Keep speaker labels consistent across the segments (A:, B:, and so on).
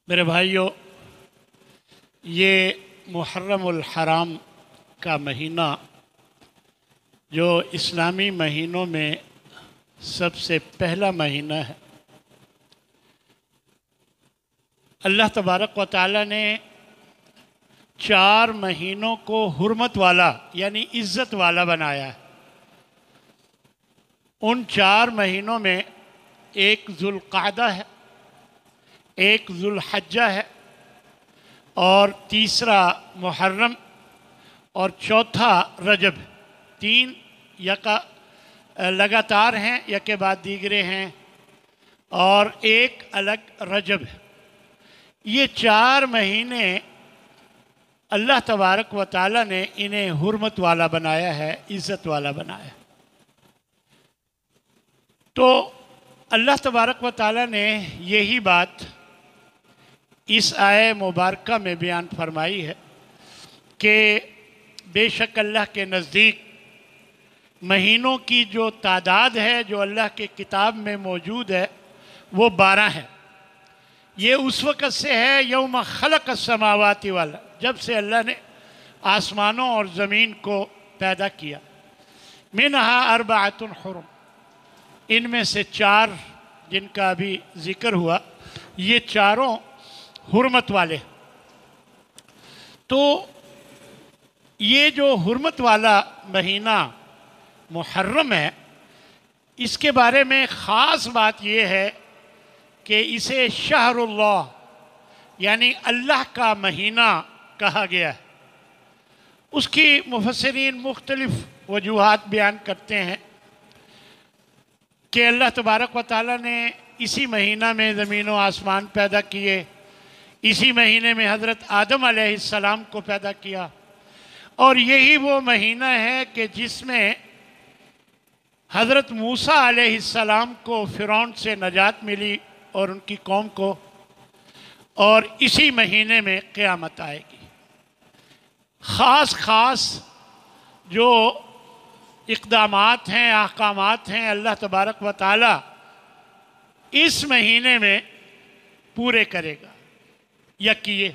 A: میرے بھائیوں، یہ محرم الحرام کا مہینہ جو اسلامی مہینوں میں سب سے پہلا مہینہ ہے، اللہ تبارک و تعالی نے 4 مہینوں کو حرمت والا یعنی عزت والا بنایا ہے۔ ان 4 مہینوں میں ایک ذوالقعدہ ہے، ایک ذوالحجہ ہے، اور تیسرا محرم، اور چوتھا رجب ہے۔ 3 لگاتار ہیں، یکے بعد دیگرے ہیں، اور ایک الگ رجب ہے۔ یہ 4 مہینے اللہ تبارک و تعالی نے انہیں حرمت والا بنایا ہے، عزت والا بنایا ہے۔ تو اللہ تبارک و تعالی نے یہی بات اس آیہ مبارکہ میں بیان فرمائی ہے کہ بے شک اللہ کے نزدیک مہینوں کی جو تعداد ہے جو اللہ کے کتاب میں موجود ہے وہ 12 ہے۔ یہ اس وقت سے ہے یوم خلق السماوات والا، جب سے اللہ نے آسمانوں اور زمین کو پیدا کیا۔ منہا اربعۃ حرم، ان میں سے 4 جن کا ابھی ذکر ہوا، یہ چاروں حرمت والے۔ تو یہ جو حرمت والا مہینہ محرم ہے، اس کے بارے میں خاص بات یہ ہے کہ اسے شہر اللہ یعنی اللہ کا مہینہ کہا گیا ہے۔ اس کی مفسرین مختلف وجوہات بیان کرتے ہیں کہ اللہ تبارک و تعالی نے اسی مہینہ میں زمین و آسمان پیدا کیے، اسی مہینے میں حضرت آدم علیہ السلام کو پیدا کیا، اور یہی وہ مہینہ ہے کہ جس میں حضرت موسیٰ علیہ السلام کو فرعون سے نجات ملی اور ان کی قوم کو، اور اسی مہینے میں قیامت آئے گی۔ خاص جو اقدامات ہیں، احکامات ہیں، اللہ تبارک و تعالی اس مہینے میں پورے کرے گا یا کیے۔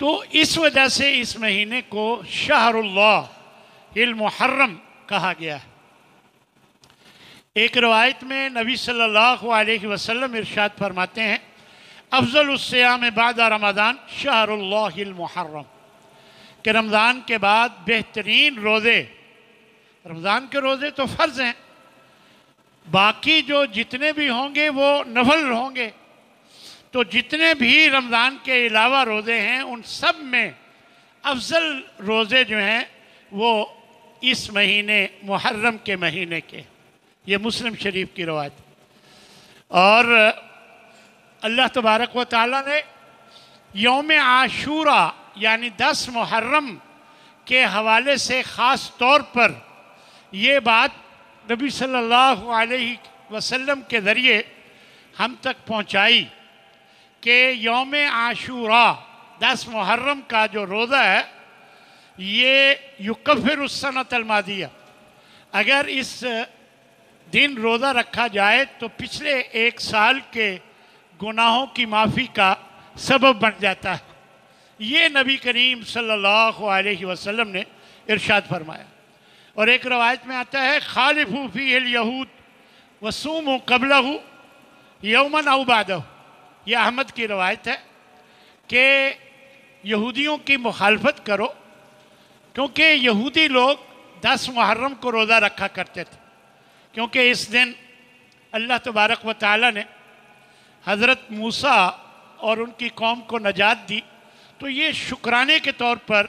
A: تو اس وجہ سے اس مہینے کو شہر اللہ المحرم کہا گیا ہے۔ ایک روایت میں نبی صلی اللہ علیہ وسلم ارشاد فرماتے ہیں، افضل الصیام بعد رمضان شہر اللہ المحرم، کہ رمضان کے بعد بہترین روزے، رمضان کے روزے تو فرض ہیں، باقی جو جتنے بھی ہوں گے وہ نفل ہوں گے، تو جتنے بھی رمضان کے علاوہ روزے ہیں ان سب میں افضل روزے جو ہیں وہ اس مہینے محرم کے مہینے کے۔ یہ مسلم شریف کی روایت۔ اور اللہ تبارک و تعالی نے یوم عاشورہ یعنی 10 محرم کے حوالے سے خاص طور پر یہ بات نبی صلی اللہ علیہ وسلم کے ذریعے ہم تک پہنچائی کہ یوم عاشورہ 10 محرم کا جو روزہ ہے یہ یکفر السنۃ الماضیہ، اگر اس دن روزہ رکھا جائے تو پچھلے 1 سال کے گناہوں کی معافی کا سبب بن جاتا ہے۔ یہ نبی کریم صلی اللہ علیہ وسلم نے ارشاد فرمایا۔ اور ایک روایت میں آتا ہے، خالفوا فیہ الیہود وصوموا قبلہ یوما او بعدہ، یہ احمد کی روایت ہے کہ یہودیوں کی مخالفت کرو، کیونکہ یہودی لوگ 10 محرم کو روزہ رکھا کرتے تھے، کیونکہ اس دن اللہ تبارک و تعالی نے حضرت موسیٰ اور ان کی قوم کو نجات دی، تو یہ شکرانے کے طور پر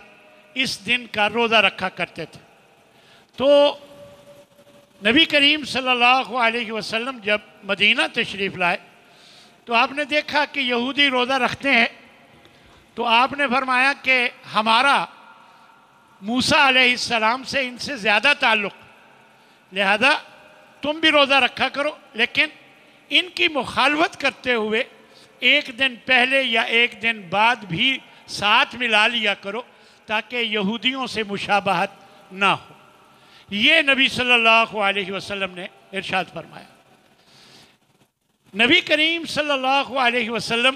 A: اس دن کا روزہ رکھا کرتے تھے۔ تو نبی کریم صلی اللہ علیہ وسلم جب مدینہ تشریف لائے تو آپ نے دیکھا کہ یہودی روزہ رکھتے ہیں، تو آپ نے فرمایا کہ ہمارا موسیٰ علیہ السلام سے ان سے زیادہ تعلق، لہذا تم بھی روزہ رکھا کرو، لیکن ان کی مخالفت کرتے ہوئے 1 دن پہلے یا 1 دن بعد بھی ساتھ ملا لیا کرو تاکہ یہودیوں سے مشابہت نہ ہو۔ یہ نبی صلی اللہ علیہ وسلم نے ارشاد فرمایا۔ نبی کریم صلی اللہ علیہ وسلم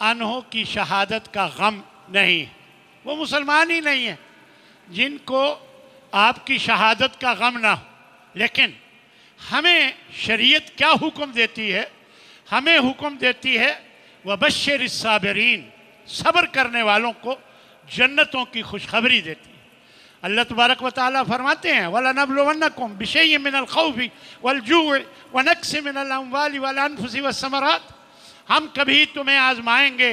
A: عنہ کی شہادت کا غم نہیں، وہ مسلمان ہی نہیں ہیں جن کو آپ کی شہادت کا غم نہ ہو۔ لیکن ہمیں شریعت کیا حکم دیتی ہے؟ ہمیں حکم دیتی ہے وَبَشِّرِ الصَّابِرِينَ، صبر کرنے والوں کو جنتوں کی خوشخبری دیتی ہے۔ اللہ تبارک و تعالیٰ فرماتے ہیں وَلَنَبْلُوَنَّكُمْ بِشَيْءٍ مِّنَ الْخَوْفِ وَالْجُوعِ وَنَقْصٍ مِّنَ الْأَمْوَالِ وَالْأَنفُسِ وَالثَّمَرَاتِ، ہم کبھی تمہیں آزمائیں گے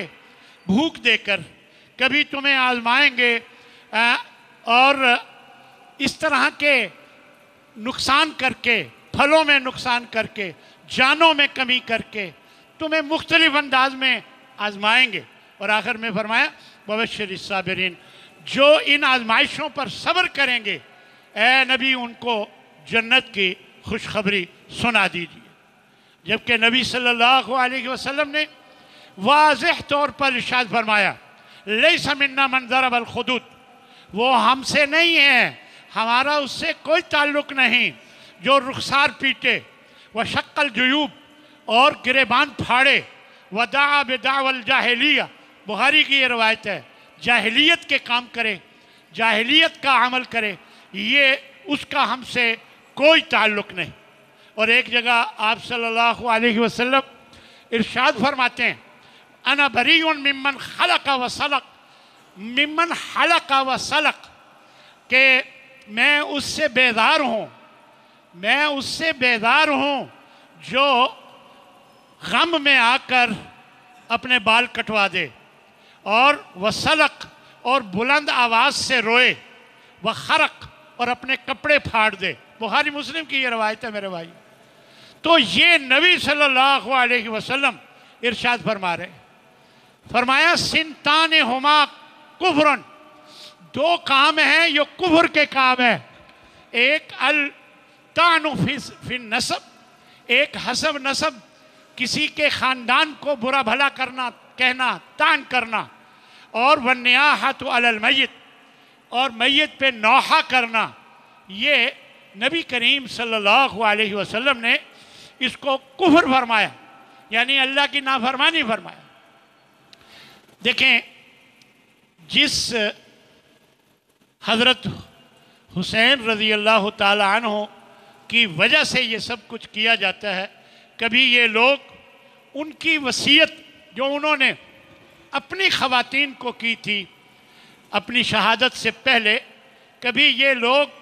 A: بھوک دے کر، کبھی تمہیں آزمائیں گے اور اس طرح کے نقصان کر کے، پھلوں میں نقصان کر کے، جانوں میں کمی کر کے تمہیں مختلف انداز میں آزمائیں گے۔ اور آخر میں فرمایا وَبَشِّرِ الصَّابِرِينَ، جو ان آزمائشوں پر صبر کریں گے اے نبی ان کو جنت کی خوشخبری سنا دیجیے۔ جبکہ نبی صلی اللہ علیہ وسلم نے واضح طور پر ارشاد فرمایا لیس منا من ضرب الخدود، وہ ہم سے نہیں ہے، ہمارا اس سے کوئی تعلق نہیں جو رخسار پیٹے، وشق الجیوب اور گریبان پھاڑے، ودعا بدعوى الجاہلیہ، بخاری کی یہ روایت ہے، جاہلیت کے کام کرے، جاہلیت کا عمل کرے، یہ اس کا ہم سے کوئی تعلق نہیں۔ اور ایک جگہ آپ صلی اللہ علیہ وسلم ارشاد فرماتے ہیں انا بریء ممن خلق و سلق، ممن حلق و سلق، کہ میں اس سے بیزار ہوں، میں اس سے بیزار ہوں جو غم میں آ کر اپنے بال کٹوا دے، اور وسلق اور بلند آواز سے روئے، وخرق اور اپنے کپڑے پھاڑ دے۔ بخاری مسلم کی یہ روایت ہے میرے بھائی۔ تو یہ نبی صلی اللہ علیہ وسلم ارشاد فرما رہے، فرمایا سنتان ہما کفرن، دو کام ہیں یہ کفر کے کام ہیں، ایک الطعن فی النسب، ایک حسب نسب، کسی کے خاندان کو برا بھلا کرنا، کہنا، طعن کرنا، اور والنیاحۃ علی المیت، اور میت پہ نوحہ کرنا۔ یہ نبی کریم صلی اللہ علیہ وسلم نے اس کو کفر فرمایا، یعنی اللہ کی نافرمانی فرمایا۔ دیکھیں، جس حضرت حسین رضی اللہ تعالی عنہ کی وجہ سے یہ سب کچھ کیا جاتا ہے، کبھی یہ لوگ ان کی وصیت جو انہوں نے اپنی خواتین کو کی تھی اپنی شہادت سے پہلے، کبھی یہ لوگ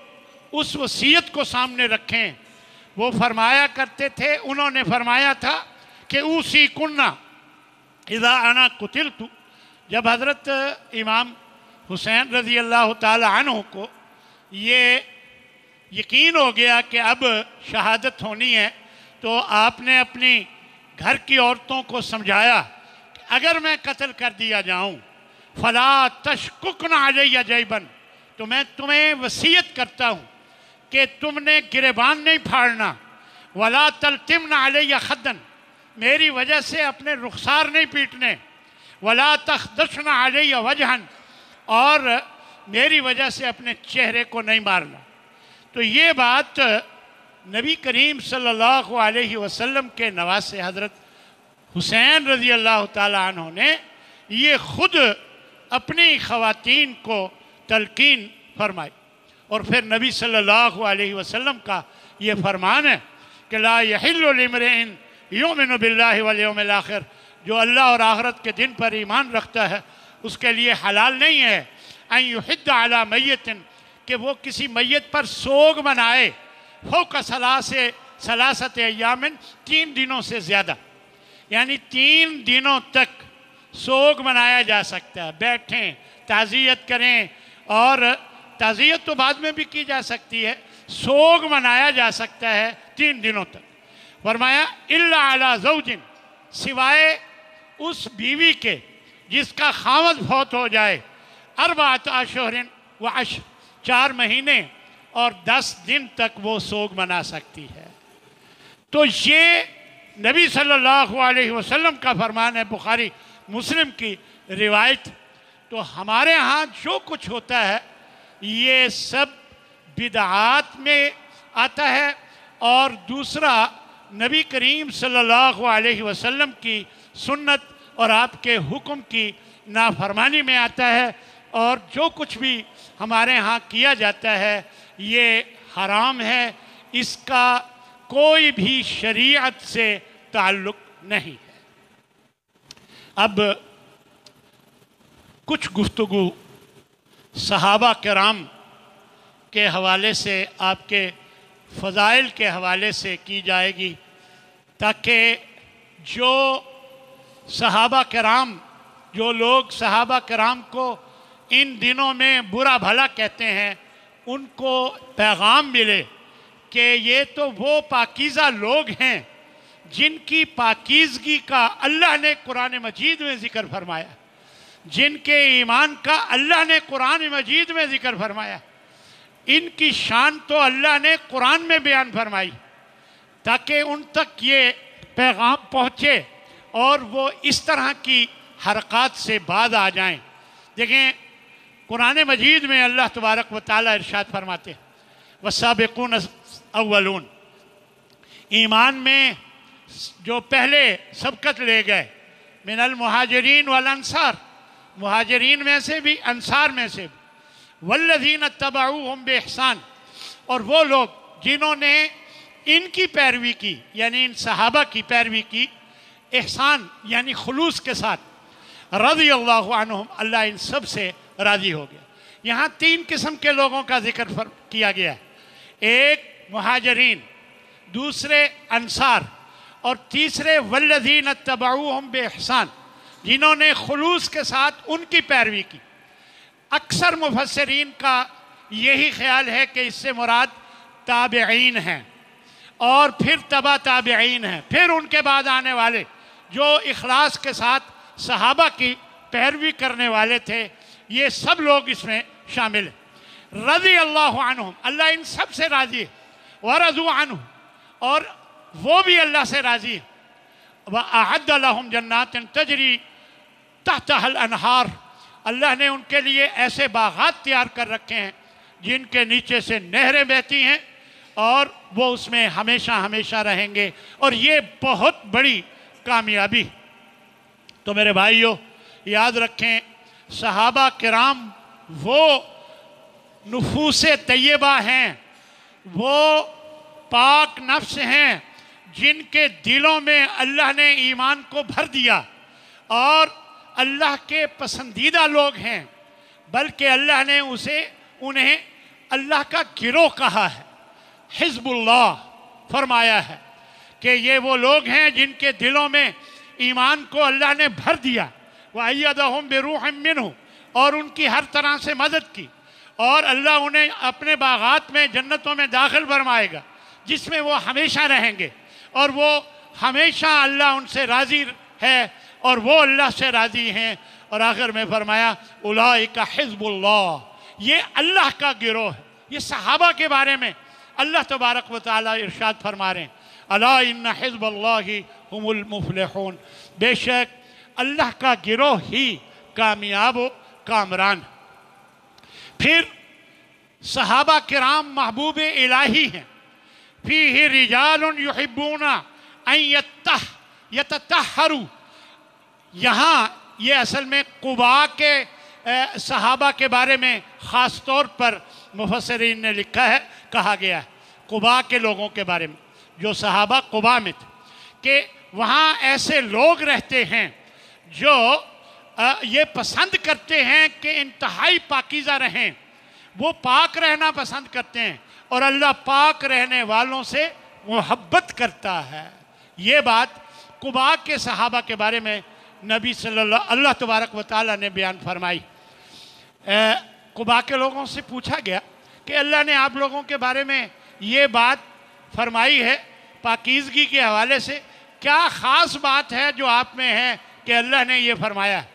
A: اس وصیت کو سامنے رکھیں۔ وہ فرمایا کرتے تھے، انہوں نے فرمایا تھا کہ اوصی کننا اذا انا قتلت، جب حضرت امام حسین رضی اللہ تعالی عنہ کو یہ یقین ہو گیا کہ اب شہادت ہونی ہے، تو آپ نے اپنی گھر کی عورتوں کو سمجھایا کہ اگر میں قتل کر دیا جاؤں فلا تشککن علی جیبن، تو میں تمہیں وصیت کرتا ہوں کہ تم نے گریبان نہیں پھاڑنا، ولا تلتمن علی خدن، میری وجہ سے اپنے رخسار نہیں پیٹنے، ولا تخدشن علی وجہن، اور میری وجہ سے اپنے چہرے کو نہیں مارنا۔ تو یہ بات نبی کریم صلی اللہ علیہ وسلم کے نواسے حضرت حسین رضی اللہ تعالی عنہ نے یہ خود اپنی خواتین کو تلقین فرمائی۔ اور پھر نبی صلی اللہ علیہ وسلم کا یہ فرمان ہے کہ لا یحل لامرئ یؤمن باللہ والیوم الآخر، جو اللہ اور آخرت کے دن پر ایمان رکھتا ہے اس کے لیے حلال نہیں ہے ان یحد علی میت، کہ وہ کسی میت پر سوگ منائے، فوق ثلاثت ایام، 3 دنوں سے زیادہ، یعنی 3 دنوں تک سوگ منایا جا سکتا ہے، بیٹھیں تعزیت کریں، اور تعزیت تو بعد میں بھی کی جا سکتی ہے، سوگ منایا جا سکتا ہے 3 دنوں تک۔ فرمایا الا علی زوج، سوائے اس بیوی کے جس کا خاوند فوت ہو جائے، 4 اشہر و 10، 4 مہینے اور 10 دن تک وہ سوگ منا سکتی ہے۔ تو یہ نبی صلی اللہ علیہ وسلم کا فرمان ہے، بخاری مسلم کی روایت۔ تو ہمارے ہاں جو کچھ ہوتا ہے یہ سب بدعات میں آتا ہے، اور دوسرا نبی کریم صلی اللہ علیہ وسلم کی سنت اور آپ کے حکم کی نافرمانی میں آتا ہے، اور جو کچھ بھی ہمارے ہاں کیا جاتا ہے یہ حرام ہے، اس کا کوئی بھی شریعت سے تعلق نہیں ہے۔ اب کچھ گفتگو صحابہ کرام کے حوالے سے، آپ کے فضائل کے حوالے سے کی جائے گی، تاکہ جو صحابہ کرام، جو لوگ صحابہ کرام کو ان دنوں میں برا بھلا کہتے ہیں، ان کو پیغام ملے کہ یہ تو وہ پاکیزہ لوگ ہیں جن کی پاکیزگی کا اللہ نے قرآن مجید میں ذکر فرمایا، جن کے ایمان کا اللہ نے قرآن مجید میں ذکر فرمایا، ان کی شان تو اللہ نے قرآن میں بیان فرمائی، تاکہ ان تک یہ پیغام پہنچے اور وہ اس طرح کی حرکات سے باز آ جائیں۔ دیکھیں قرآن مجید میں اللہ تبارک و تعالی ارشاد فرماتے ہیں والسابقون اولون، ایمان میں جو پہلے سبقت لے گئے، من المہاجرین والانصار، مہاجرین میں سے بھی انصار میں سے بھی، والذین اتبعوہم باحسان، اور وہ لوگ جنہوں نے ان کی پیروی کی، یعنی ان صحابہ کی پیروی کی، احسان یعنی خلوص کے ساتھ، رضی اللہ عنہم، اللہ ان سب سے راضی ہو گیا۔ یہاں تین قسم کے لوگوں کا ذکر کیا گیا ہے، ایک مہاجرین، دوسرے انصار، اور تیسرے والذین اتبعوہم باحسان، جنہوں نے خلوص کے ساتھ ان کی پیروی کی۔ اکثر مفسرین کا یہی خیال ہے کہ اس سے مراد تابعین ہیں، اور پھر تبع تابعین ہیں، پھر ان کے بعد آنے والے جو اخلاص کے ساتھ صحابہ کی پیروی کرنے والے تھے، یہ سب لوگ اس میں شامل ہیں۔ رضی اللہ عنہم، اللہ ان سب سے راضی ہے، ورضوا عنہ، اور وہ بھی اللہ سے راضی ہے۔ وَأَعَدَّ لَهُمْ جَنَّاتٍ تَجْرِي تَحْتَهَا الْأَنْهَارُ، اللہ نے ان کے لیے ایسے باغات تیار کر رکھے ہیں جن کے نیچے سے نہریں بہتی ہیں، اور وہ اس میں ہمیشہ ہمیشہ رہیں گے، اور یہ بہت بڑی کامیابی۔ تو میرے بھائیو یاد رکھیں، صحابہ کرام وہ نفوس طیبہ ہیں، وہ پاک نفس ہیں جن کے دلوں میں اللہ نے ایمان کو بھر دیا، اور اللہ کے پسندیدہ لوگ ہیں، بلکہ اللہ نے انہیں اللہ کا گروہ کہا ہے، حزب اللہ فرمایا ہے کہ یہ وہ لوگ ہیں جن کے دلوں میں ایمان کو اللہ نے بھر دیا، وَأَيَّدَهُمْ بِرُوحٍ مِّنْهُ، اور ان کی ہر طرح سے مدد کی، اور اللہ انہیں اپنے باغات میں، جنتوں میں داخل فرمائے گا جس میں وہ ہمیشہ رہیں گے، اور وہ ہمیشہ اللہ ان سے راضی ہے اور وہ اللہ سے راضی ہیں۔ اور آخر میں فرمایا اولئک حزب اللہ، یہ اللہ کا گروہ ہے۔ یہ صحابہ کے بارے میں اللہ تبارک و تعالی ارشاد فرما رہے ہیں، الا ان حزب اللہ هم المفلحون، بے شک اللہ کا گروہ ہی کامیاب و کامران۔ پھر صحابہ کرام محبوب الہی ہیں، فیہ رجال یحبون ان یتطہروا، یہاں یہ اصل میں قباء کے صحابہ کے بارے میں خاص طور پر مفسرین نے لکھا ہے، کہا گیا ہے قباء کے لوگوں کے بارے میں، جو صحابہ قباء میں تھے، کہ وہاں ایسے لوگ رہتے ہیں جو یہ پسند کرتے ہیں کہ انتہائی پاکیزہ رہیں، وہ پاک رہنا پسند کرتے ہیں، اور اللہ پاک رہنے والوں سے محبت کرتا ہے۔ یہ بات قباء کے صحابہ کے بارے میں نبی صلی اللہ تبارک و تعالیٰ نے بیان فرمائی۔ قباء کے لوگوں سے پوچھا گیا کہ اللہ نے آپ لوگوں کے بارے میں یہ بات فرمائی ہے پاکیزگی کے حوالے سے، کیا خاص بات ہے جو آپ میں ہے کہ اللہ نے یہ فرمایا ہے؟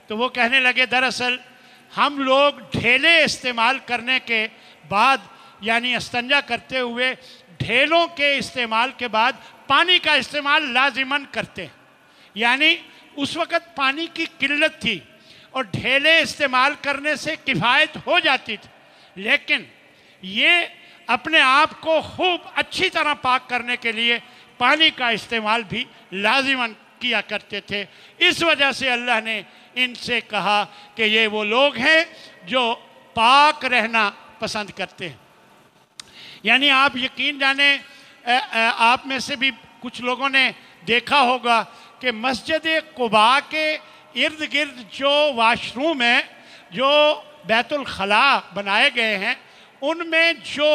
A: تو وہ کہنے لگے دراصل ہم لوگ ڈھیلے استعمال کرنے کے بعد، یعنی استنجا کرتے ہوئے ڈھیلوں کے استعمال کے بعد پانی کا استعمال لازماً کرتے ہیں، یعنی اس وقت پانی کی قلت تھی اور ڈھیلے استعمال کرنے سے کفایت ہو جاتی تھی، لیکن یہ اپنے آپ کو خوب اچھی طرح پاک کرنے کے لیے پانی کا استعمال بھی لازماً کیا کرتے تھے. اس وجہ سے اللہ نے ان سے کہا کہ یہ وہ لوگ ہیں جو پاک رہنا پسند کرتے ہیں. یعنی آپ یقین جانیں آپ میں سے بھی کچھ لوگوں نے دیکھا ہوگا کہ مسجد قباء کے ارد گرد جو واش روم ہیں، جو بیت الخلاء بنائے گئے ہیں، ان میں جو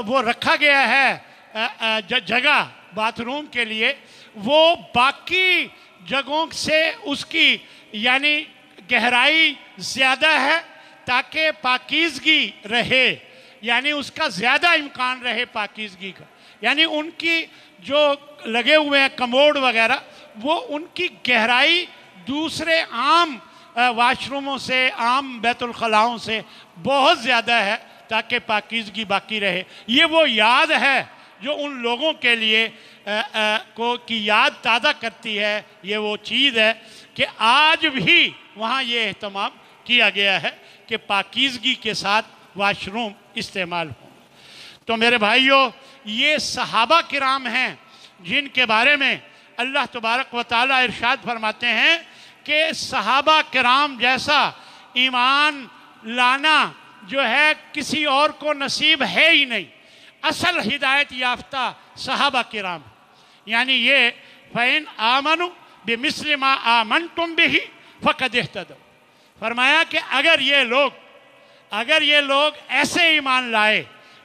A: وہ رکھا گیا ہے جگہ باتھ روم کے لیے، وہ باقی جگہوں سے اس کی یعنی گہرائی زیادہ ہے تاکہ پاکیزگی رہے، یعنی اس کا زیادہ امکان رہے پاکیزگی کا. یعنی ان کی جو لگے ہوئے ہیں کموڈ وغیرہ، وہ ان کی گہرائی دوسرے عام واش روموں سے، عام بیت الخلاؤں سے بہت زیادہ ہے تاکہ پاکیزگی باقی رہے. یہ وہ یاد ہے جو ان لوگوں کے لیے کی یاد تازہ کرتی ہے. یہ وہ چیز ہے کہ آج بھی وہاں یہ اہتمام کیا گیا ہے کہ پاکیزگی کے ساتھ واش روم استعمال ہوں. تو میرے بھائیوں، یہ صحابہ کرام ہیں جن کے بارے میں اللہ تبارک و تعالیٰ ارشاد فرماتے ہیں کہ صحابہ کرام جیسا ایمان لانا جو ہے کسی اور کو نصیب ہے ہی نہیں. اصل ہدایت یافتہ صحابہ کرام، یعنی یہ فَإِنْ آمَنُوا بِمِثْلِ مَا آمَنْتُمْ بِهِ فَقَدْ اهْتَدَوْا. فرمایا کہ اگر یہ لوگ ایسے ایمان لائے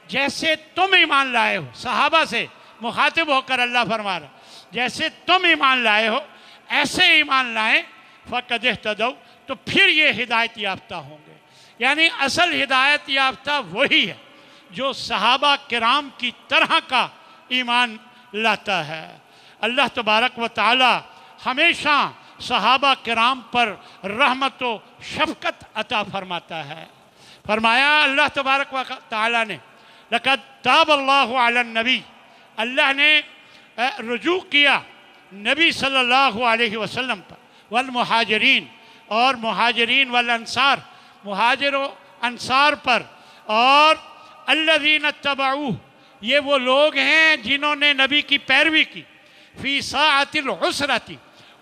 A: جیسے تم ایمان لائے ہو، صحابہ سے مخاطب ہو کر اللہ فرما رہا، جیسے تم ایمان لائے ہو ایسے ایمان لائیں، فَقَدْ اهْتَدَوْا، تو پھر یہ ہدایت یافتہ ہوں گے. یعنی اصل ہدایت یافتہ وہی ہے جو صحابہ کرام کی طرح کا ایمان لاتا ہے. اللہ تبارک و تعالی ہمیشہ صحابہ کرام پر رحمت و شفقت عطا فرماتا ہے. فرمایا اللہ تبارک و تعالی نے لَقَدْ تَابَ اللَّهُ عَلَى النَّبِيِّ، اللہ نے رجوع کیا نبی صلی اللہ علیہ وسلم پر، والمہاجرین، اور مہاجرین والانصار، مہاجر و انصار پر، اور الذین اتبعوہ، یہ وہ لوگ ہیں جنہوں نے نبی کی پیروی کی، فی ساعۃ العسرۃ،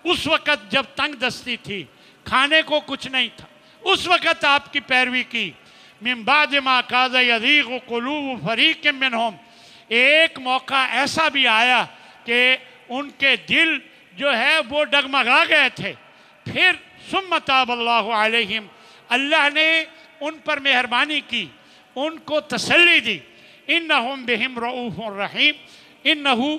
A: اس وقت جب تنگ دستی تھی، کھانے کو کچھ نہیں تھا، اس وقت آپ کی پیروی کی. من بعد ما کاد یزیغ قلوب فریق منہم، ایک موقع ایسا بھی آیا کہ ان کے دل جو ہے وہ ڈگمگا گئے تھے، پھر ثم تاب اللہ علیہم، اللہ نے ان پر مہربانی کی، ان کو تسلی دی. انہم بہم رؤوف الرحیم، انہو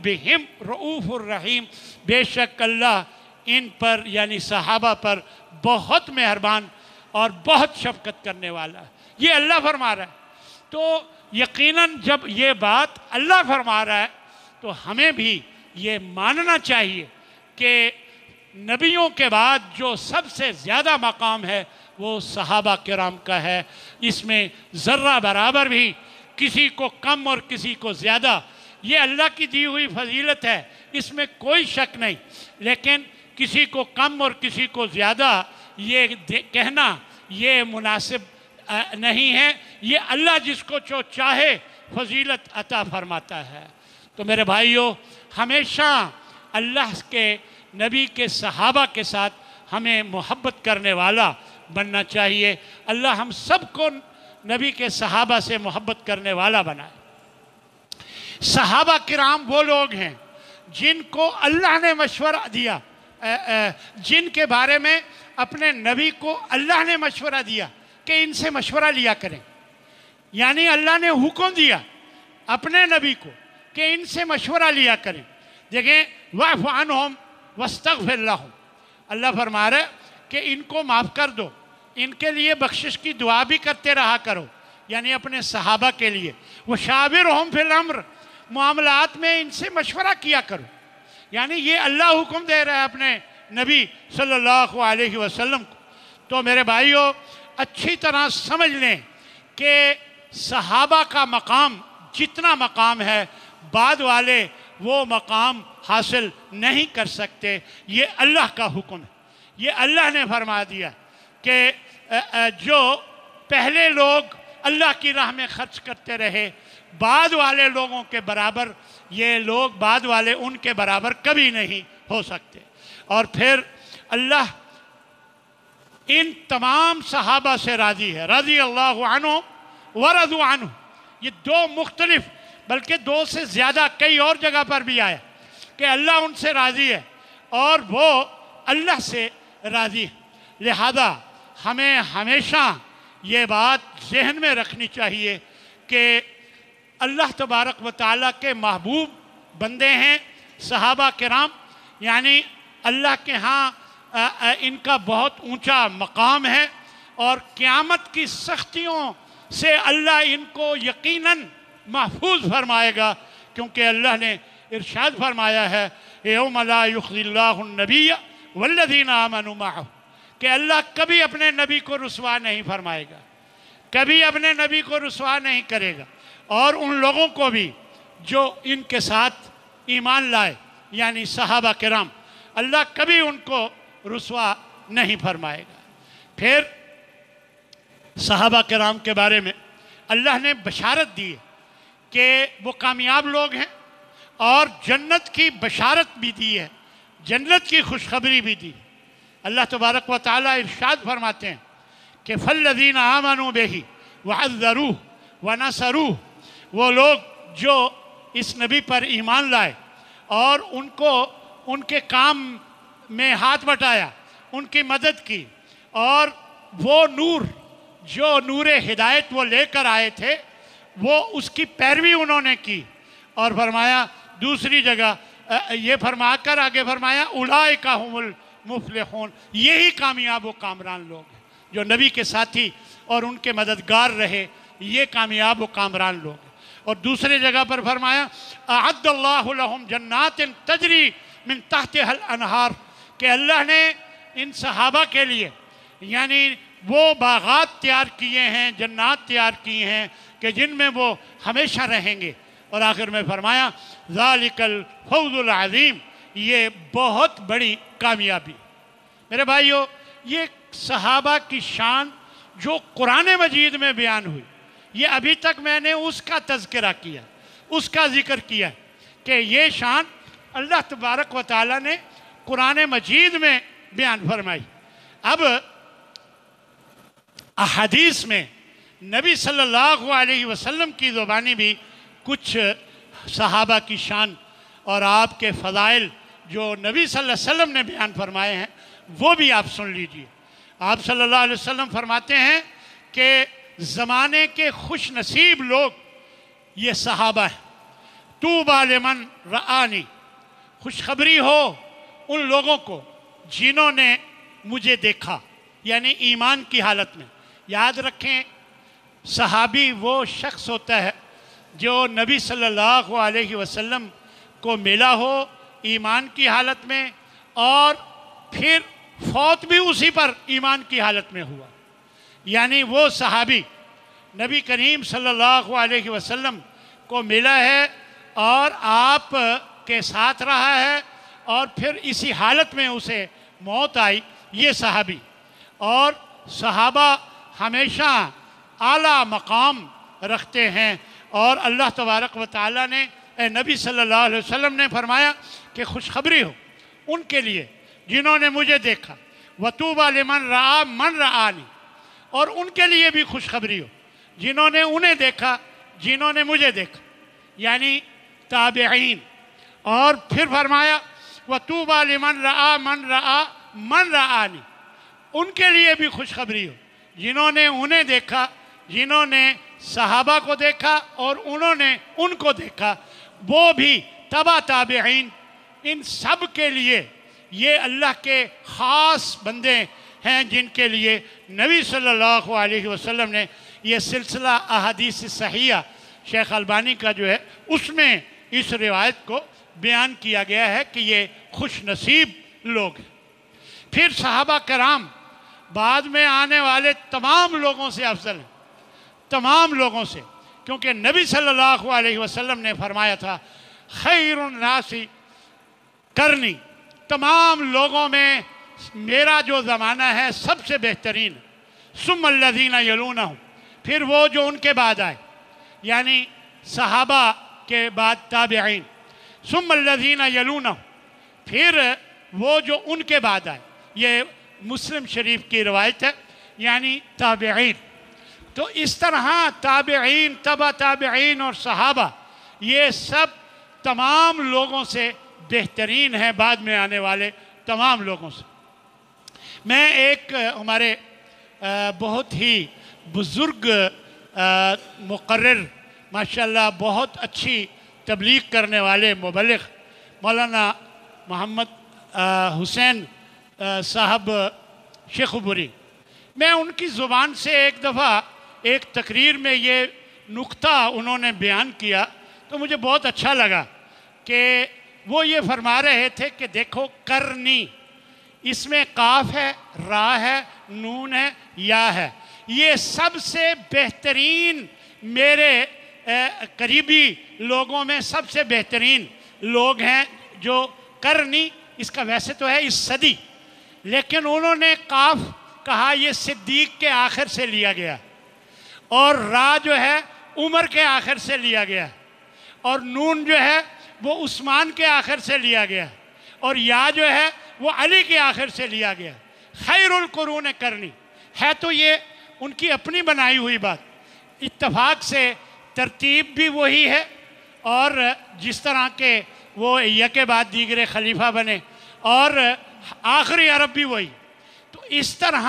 A: بہم رؤوف الرحیم، بے شک اللہ ان پر یعنی صحابہ پر بہت مہربان اور بہت شفقت کرنے والا ہے. یہ اللہ فرما رہا ہے. تو یقیناً جب یہ بات اللہ فرما رہا ہے تو ہمیں بھی یہ ماننا چاہیے کہ نبیوں کے بعد جو سب سے زیادہ مقام ہے وہ صحابہ کرام کا ہے. اس میں ذرہ برابر بھی کسی کو کم اور کسی کو زیادہ، یہ اللہ کی دی ہوئی فضیلت ہے، اس میں کوئی شک نہیں. لیکن کسی کو کم اور کسی کو زیادہ یہ کہنا یہ مناسب نہیں ہے. یہ اللہ جس کو جو چاہے فضیلت عطا فرماتا ہے. تو میرے بھائیوں، ہمیشہ اللہ کے نبی کے صحابہ کے ساتھ ہمیں محبت کرنے والا بننا چاہیے. اللہ ہم سب کو نبی کے صحابہ سے محبت کرنے والا بنائے. صحابہ کرام وہ لوگ ہیں جن کو اللہ نے مشورہ دیا، جن کے بارے میں اپنے نبی کو اللہ نے مشورہ دیا کہ ان سے مشورہ لیا کریں. یعنی اللہ نے حکم دیا اپنے نبی کو کہ ان سے مشورہ لیا کریں. دیکھیں وَاعْفُ عَنْهُمْ وَاسْتَغْفِرْ لَهُمْ، اللہ فرما رہا ہے کہ ان کو معاف کر دو، ان کے لیے بخشش کی دعا بھی کرتے رہا کرو، یعنی اپنے صحابہ کے لیے. وَشَاوِرْهُمْ فِي الْأَمْرِ، معاملات میں ان سے مشورہ کیا کرو. یعنی یہ اللہ حکم دے رہا ہے اپنے نبی صلی اللہ علیہ وسلم کو. تو میرے بھائیوں، اچھی طرح سمجھ لیں کہ صحابہ کا مقام جتنا مقام ہے بعد والے وہ مقام حاصل نہیں کر سکتے. یہ اللہ کا حکم ہے. یہ اللہ نے فرما دیا کہ جو پہلے لوگ اللہ کی راہ میں خرچ کرتے رہے، بعد والے لوگوں کے برابر یہ لوگ بعد والے ان کے برابر کبھی نہیں ہو سکتے۔ اور پھر اللہ ان تمام صحابہ سے راضی ہے، رضی اللہ عنہ ورضوا عنہ۔ یہ دو مختلف بلکہ دو سے زیادہ کئی اور جگہ پر بھی آیا کہ اللہ ان سے راضی ہے اور وہ اللہ سے راضی ہے۔ لہذا ہمیں ہمیشہ یہ بات ذہن میں رکھنی چاہیے کہ اللہ تبارک و تعالیٰ کے محبوب بندے ہیں صحابہ کرام، یعنی اللہ کے ہاں ان کا بہت اونچا مقام ہے، اور قیامت کی سختیوں سے اللہ ان کو یقیناً محفوظ فرمائے گا، کیونکہ اللہ نے ارشاد فرمایا ہے یوم لا یخزی اللہ النبی والذین آمنوا معہ، کہ اللہ کبھی اپنے نبی کو رسوا نہیں فرمائے گا، کبھی اپنے نبی کو رسوا نہیں کرے گا، اور ان لوگوں کو بھی جو ان کے ساتھ ایمان لائے یعنی صحابہ کرام، اللہ کبھی ان کو رسوا نہیں فرمائے گا۔ پھر صحابہ کرام کے بارے میں اللہ نے بشارت دی ہے کہ وہ کامیاب لوگ ہیں، اور جنت کی بشارت بھی دی ہے، جنت کی خوشخبری بھی دی۔ اللہ تبارک و تعالیٰ ارشاد فرماتے ہیں کہ فَالَّذِينَ آمَنُوا بِهِ وَعَذَّرُوهُ وَنَصَرُوهُ، وہ لوگ جو اس نبی پر ایمان لائے اور ان کو ان کے کام میں ہاتھ بٹایا، ان کی مدد کی، اور وہ نور جو نور ہدایت وہ لے کر آئے تھے وہ اس کی پیروی انہوں نے کی، اور فرمایا دوسری جگہ یہ فرما کر آگے فرمایا اولئک ھم المفلحون، یہی کامیاب و کامران لوگ ہیں جو نبی کے ساتھی اور ان کے مددگار رہے، یہ کامیاب و کامران لوگ ہیں۔ اور دوسری جگہ پر فرمایا اعد اللہ لہم جنات تجری من تحتها الانہار، کہ اللہ نے ان صحابہ کے لیے یعنی وہ باغات تیار کیے ہیں، جنات تیار کی ہیں کہ جن میں وہ ہمیشہ رہیں گے، اور آخر میں فرمایا ذالک الفوز العظیم، یہ بہت بڑی کامیابی۔ میرے بھائیو، یہ صحابہ کی شان جو قرآن مجید میں بیان ہوئی، یہ ابھی تک میں نے اس کا تذکرہ کیا، اس کا ذکر کیا کہ یہ شان اللہ تبارک و تعالیٰ نے قرآن مجید میں بیان فرمائی۔ اب احادیث میں نبی صلی اللہ علیہ وسلم کی زبانی بھی کچھ صحابہ کی شان اور آپ کے فضائل جو نبی صلی اللہ علیہ وسلم نے بیان فرمائے ہیں وہ بھی آپ سن لیجئے۔ آپ صلی اللہ علیہ وسلم فرماتے ہیں کہ زمانے کے خوش نصیب لوگ یہ صحابہ ہیں۔ طوبیٰ لمن رآنی، خوشخبری ہو ان لوگوں کو جنہوں نے مجھے دیکھا، یعنی ایمان کی حالت میں۔ یاد رکھیں، صحابی وہ شخص ہوتا ہے جو نبی صلی اللہ علیہ وسلم کو ملا ہو ایمان کی حالت میں، اور پھر فوت بھی اسی پر ایمان کی حالت میں ہوا، یعنی وہ صحابی نبی کریم صلی اللہ علیہ وسلم کو ملا ہے اور آپ کے ساتھ رہا ہے، اور پھر اسی حالت میں اسے موت آئی، یہ صحابی۔ اور صحابہ ہمیشہ اعلیٰ مقام رکھتے ہیں، اور اللہ تبارک و تعالیٰ نے اے نبی صلی اللہ علیہ وسلم نے فرمایا کہ خوشخبری ہو ان کے لیے جنہوں نے مجھے دیکھا، وَطُوبَىٰ لِمَنْ رَآ مَنْ رَآنِی، اور ان کے لیے بھی خوشخبری ہو جنہوں نے انہیں دیکھا، جنہوں نے مجھے دیکھا، یعنی تابعین۔ اور پھر فرمایا وَطُوبَىٰ لِمَنْ رَآ مَنْ رَآ مَنْ رَآنِی، ان کے لیے بھی خوشخبری ہو جنہوں نے انہیں دیکھا، جنہوں نے صحابہ کو دیکھا اور انہوں نے ان کو دیکھا، وہ بھی تبع تابعین، ان سب کے لیے یہ اللہ کے خاص بندے ہیں جن کے لیے نبی صلی اللہ علیہ وسلم نے یہ سلسلہ احادیث صحیحہ شیخ البانی کا جو ہے اس میں اس روایت کو بیان کیا گیا ہے کہ یہ خوش نصیب لوگ ہیں۔ پھر صحابہ کرام بعد میں آنے والے تمام لوگوں سے افضل ہیں، تمام لوگوں سے، کیونکہ نبی صلی اللہ علیہ وسلم نے فرمایا تھا خیر الناس کرنی، تمام لوگوں میں میرا جو زمانہ ہے سب سے بہترین، ثم الذین یلونہم، پھر وہ جو ان کے بعد آئے، یعنی صحابہ کے بعد تابعین، ثم الذین یلونہم، پھر وہ جو ان کے بعد آئے، یہ مسلم شریف کی روایت ہے، یعنی تابعین۔ تو اس طرح تابعین، تبع تابعین اور صحابہ یہ سب تمام لوگوں سے بہترین ہیں، بعد میں آنے والے تمام لوگوں سے۔ میں ایک ہمارے بہت ہی بزرگ مقرر، ماشاءاللہ بہت اچھی تبلیغ کرنے والے مبلغ مولانا محمد حسین صاحب شیخوپوری، میں ان کی زبان سے ایک دفعہ ایک تقریر میں یہ نقطہ انہوں نے بیان کیا تو مجھے بہت اچھا لگا کہ وہ یہ فرما رہے تھے کہ دیکھو کرنی، اس میں قاف ہے، را ہے، نون ہے، یا ہے، یہ سب سے بہترین میرے قریبی لوگوں میں سب سے بہترین لوگ ہیں جو کرنی، اس کا ویسے تو ہے اس صدی، لیکن انہوں نے قاف کہا یہ صدیق کے آخر سے لیا گیا، اور را جو ہے عمر کے آخر سے لیا گیا، اور نون جو ہے وہ عثمان کے آخر سے لیا گیا، اور یا جو ہے وہ علی کے آخر سے لیا گیا۔ خیر القرون کرنی ہے تو یہ ان کی اپنی بنائی ہوئی بات، اتفاق سے ترتیب بھی وہی ہے، اور جس طرح کے وہ یکے بعد دیگر خلیفہ بنے، اور آخری عرب بھی وہی، تو اس طرح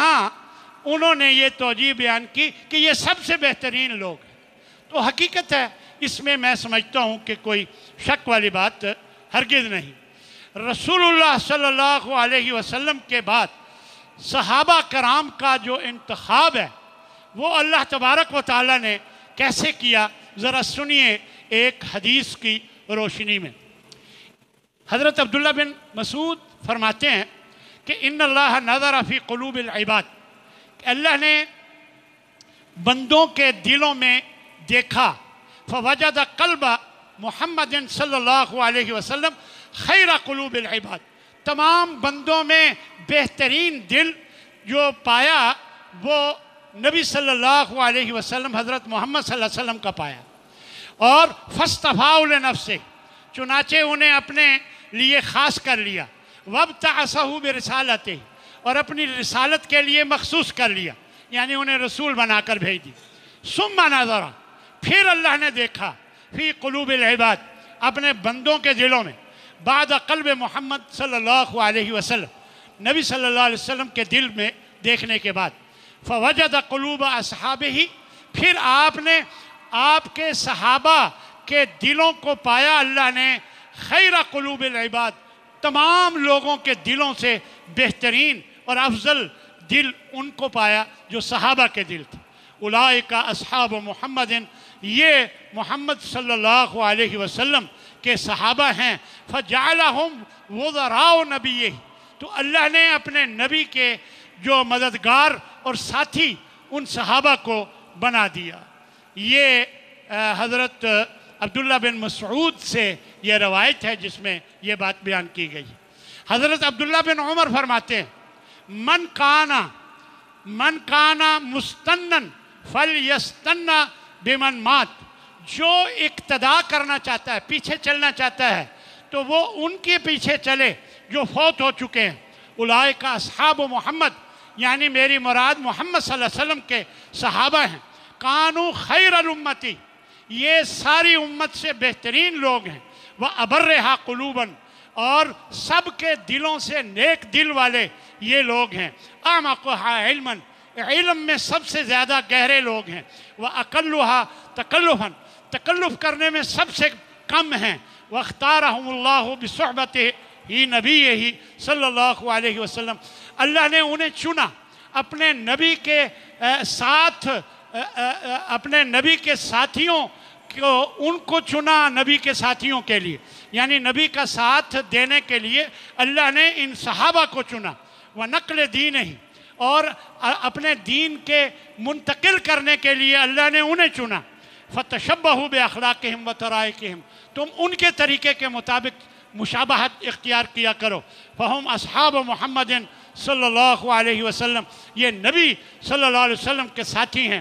A: انہوں نے یہ توجیہ بیان کی کہ یہ سب سے بہترین لوگ ہیں۔ تو حقیقت ہے، اس میں میں سمجھتا ہوں کہ کوئی شک والی بات ہرگز نہیں۔ رسول اللہ صلی اللہ علیہ وسلم کے بعد صحابہ کرام کا جو انتخاب ہے وہ اللہ تبارک و تعالیٰ نے کیسے کیا، ذرا سنیے ایک حدیث کی روشنی میں۔ حضرت عبداللہ بن مسعود فرماتے ہیں کہ ان اللہ نظر فی قلوب العباد، کہ اللہ نے بندوں کے دلوں میں دیکھا، فوجد قلب محمد صلی اللہ علیہ وسلم خیر قلوب العباد، تمام بندوں میں بہترین دل جو پایا وہ نبی صلی اللہ علیہ وسلم حضرت محمد صلی اللہ علیہ وسلم کا پایا، اور فاصطفاہ لنفسہ، چنانچہ انہیں اپنے لیے خاص کر لیا، وابتعثہ برسالتہ، اور اپنی رسالت کے لیے مخصوص کر لیا، یعنی انہیں رسول بنا کر بھیج دی۔ ثم نظر، پھر اللہ نے دیکھا، فی قلوب العباد، اپنے بندوں کے دلوں میں، بعد قلب محمد صلی اللہ علیہ وسلم، نبی صلی اللہ علیہ وسلم کے دل میں دیکھنے کے بعد، فوجد قلوب اصحابہ، پھر آپ نے آپ کے صحابہ کے دلوں کو پایا اللہ نے خیر قلوب العباد، تمام لوگوں کے دلوں سے بہترین اور افضل دل ان کو پایا جو صحابہ کے دل تھے۔ اولئک اصحاب محمد، یہ محمد صلی اللہ علیہ وسلم کے صحابہ ہیں۔ فجعلہم وزراء نبیہ، تو اللہ نے اپنے نبی کے جو مددگار اور ساتھی ان صحابہ کو بنا دیا۔ یہ حضرت عبداللہ بن مسعود سے یہ روایت ہے جس میں یہ بات بیان کی گئی۔ حضرت عبداللہ بن عمر فرماتے ہیں من کانا مستنن فلیستن بمن مات، جو اقتداء کرنا چاہتا ہے، پیچھے چلنا چاہتا ہے تو وہ ان کے پیچھے چلے جو فوت ہو چکے ہیں۔ اولئک اصحاب محمد، یعنی میری مراد محمد صلی اللہ علیہ وسلم کے صحابہ ہیں۔ کانوا خیر الامتی، یہ ساری امت سے بہترین لوگ ہیں۔ وابرھا قلوبا، اور سب کے دلوں سے نیک دل والے یہ لوگ ہیں۔ اعمقھا علما، علم میں سب سے زیادہ گہرے لوگ ہیں۔ واقلھا تکلفا، تکلف کرنے میں سب سے کم ہیں۔ واختارہم اللہ بصحبتہ نبیہ صلی اللہ علیہ وسلم، اللہ نے انہیں چنا اپنے نبی کے ساتھ، اپنے نبی کے ساتھیوں کو، ان کو چنا نبی کے ساتھیوں کے لیے، یعنی نبی کا ساتھ دینے کے لیے اللہ نے ان صحابہ کو چنا۔ وَنَقْلِ دِینِهِ، اور اپنے دین کے منتقل کرنے کے لیے اللہ نے انہیں چنا۔ فَتَشَبَّهُ بِأَخْلَاقِهِمْ وَطَرَائِقِهِمْ، تم ان کے طریقے کے مطابق مشابہت اختیار کیا کرو۔ فَهُمْ أَصْحَابُ مُحَمَّدٍ صلی اللہ علیہ وسلم، یہ نبی صلی اللہ علیہ وسلم کے ساتھی ہیں۔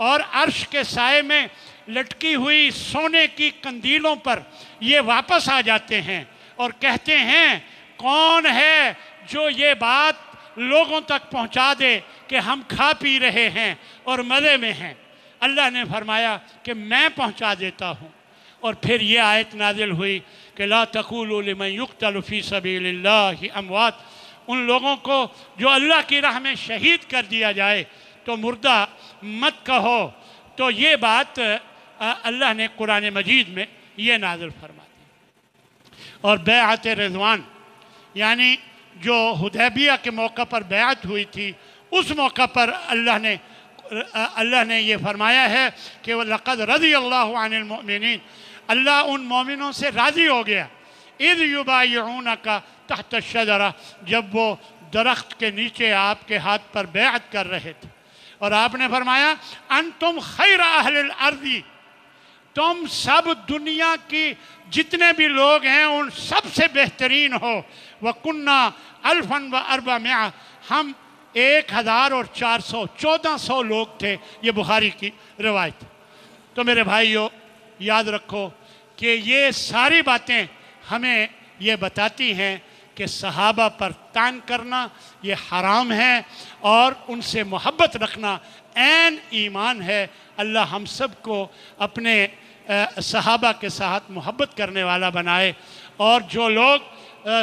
A: اور عرش کے سائے میں لٹکی ہوئی سونے کی قندیلوں پر یہ واپس آ جاتے ہیں اور کہتے ہیں کون ہے جو یہ بات لوگوں تک پہنچا دے کہ ہم کھا پی رہے ہیں اور مزے میں ہیں؟ اللہ نے فرمایا کہ میں پہنچا دیتا ہوں۔ اور پھر یہ آیت نازل ہوئی کہ لا تقولوا لمن يقتل فی سبیل اللہ اموات، ان لوگوں کو جو اللہ کی راہ میں شہید کر دیا جائے تو مردہ مت کہو۔ تو یہ بات اللہ نے قرآن مجید میں یہ نازل فرما دی۔ اور بیعت رضوان یعنی جو حدیبیہ کے موقع پر بیعت ہوئی تھی، اس موقع پر اللہ نے یہ فرمایا ہے کہ لَقَدْ رَضِيَ اللَّهُ عَنِ الْمُؤْمِنِينَ، اللہ ان مومنوں سے راضی ہو گیا، اِذْ يُبَايِعُونَكَ تحت الشجرہ، جب وہ درخت کے نیچے آپ کے ہاتھ پر بیعت کر رہے تھے، اور آپ نے فرمایا انتم خیر اہل الارض، تم سب دنیا کی جتنے بھی لوگ ہیں ان سب سے بہترین ہو، وَكُنَّا أَلْفًا وَأَرْبَعَمِائَةً، ہم 1400 لوگ تھے۔ یہ بخاری کی روایت۔ تو میرے بھائیو یاد رکھو کہ یہ ساری باتیں ہمیں یہ بتاتی ہیں کہ صحابہ پر طعن کرنا یہ حرام ہے، اور ان سے محبت رکھنا عین ایمان ہے۔ اللہ ہم سب کو اپنے صحابہ کے ساتھ محبت کرنے والا بنائے، اور جو لوگ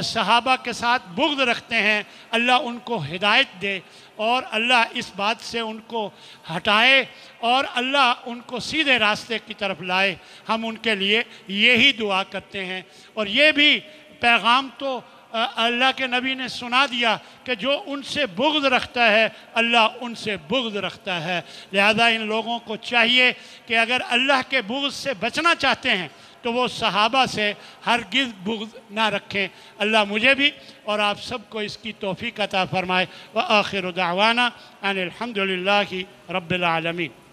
A: صحابہ کے ساتھ بغض رکھتے ہیں اللہ ان کو ہدایت دے، اور اللہ اس بات سے ان کو ہٹائے، اور اللہ ان کو سیدھے راستے کی طرف لائے۔ ہم ان کے لیے یہی دعا کرتے ہیں۔ اور یہ بھی پیغام تو اللہ کے نبی نے سنا دیا کہ جو ان سے بغض رکھتا ہے اللہ ان سے بغض رکھتا ہے۔ لہذا ان لوگوں کو چاہیے کہ اگر اللہ کے بغض سے بچنا چاہتے ہیں تو وہ صحابہ سے ہرگز بغض نہ رکھیں۔ اللہ مجھے بھی اور آپ سب کو اس کی توفیق عطا فرمائے۔ وآخر دعوانا ان الحمد للہ رب العالمین۔